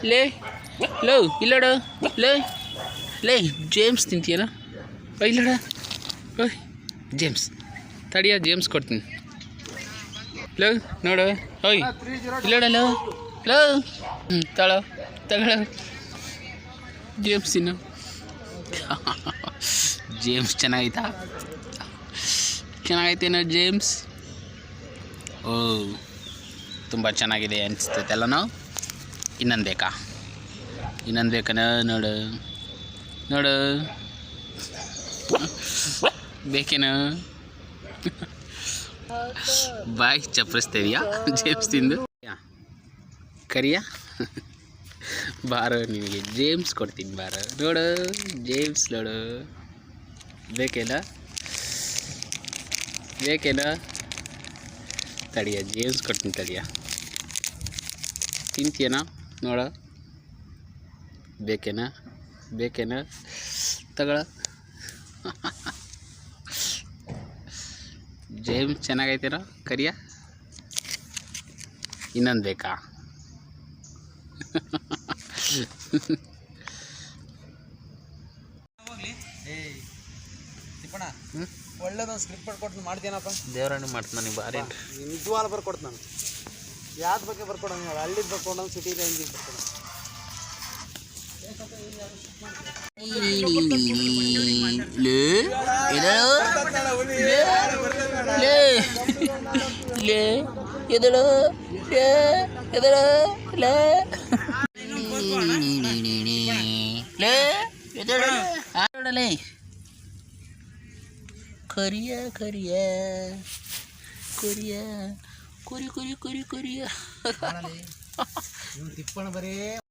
ಲೇ ಲೋ ಇಲ್ಲಡ ಲೇ ಲೇ ಜೇಮ್ಸ್ ತಿಂತೀಯನ ಇಲ್ಲಡ ಓಯ್ ಜೇಮ್ಸ್ ತಡಿಯ ಜೇಮ್ಸ್ ಕೊಡ್ತೀನಿ ಲೋ ನೋಡು ಓಯ್ ಇಲ್ಲಡ ಲೋ ಲೋ ತಗೊಳ ಜೇಮ್ಸ್ ತಿನ್ನು ಜೇಮ್ಸ್ ಚೆನ್ನಾಗೈತೇನೋ ಜೇಮ್ಸ್ ಓ ತುಂಬ ಚೆನ್ನಾಗಿದೆ ಅನಿಸ್ತೈತಲ್ಲ ನಾವು ಇನ್ನೊಂದು ಬೇಕನ ನೋಡು ಬೇಕೇನು ಬಾಯ್ ಚಪ್ಪರಿಸ್ತಿದ್ಯಾ ಜೇಮ್ಸ್ ತಿಂದು ಕರಿಯಾ ಬಾರೋ ನಿನಗೆ ಜೇಮ್ಸ್ ಕೊಡ್ತೀನಿ ಬಾರೋ ನೋಡು ಜೇಮ್ಸ್ ನೋಡು ಬೇಕೇನ ತಡಿಯ ಜೇಮ್ಸ್ ಕೊಡ್ತೀನಿ ತಡಿಯ ತಿಂತೀಯನ ನೋಡ ಬೇಕೇನ ತಗೊಳ ಜೇಮ್ಸ್ ಚೆನ್ನಾಗೈತೇನೋ ಕರಿಯ ಇನ್ನೊಂದು ಬೇಕಾ ಒಳ್ಳೇದೊಂದು ಸ್ಕ್ರಿಪ್ಟ್ ಬರ್ಕೊಟ್ಟು ಮಾಡ್ತೀನಪ್ಪ ದೇವರಾಣಿ ಮಾಡ್ತೀನಿ ನನಗೆ ಬಾರಿ ನಿಜವಾಲ ಬರ್ಕೊಡ್ತು ನಾನು ಯಾವ್ದು ಬಗ್ಗೆ ಬರ್ಕೊಡೋ ನೀವು ಹಳ್ಳಿದು ಬರ್ಕೊಡೋ ಸಿಟಿ ರೇಂಜಿಗೆ ಬರ್ಕೊಡೋ ಕೊರಿಯ ತಿಪ್ಪಣ ಬರೀ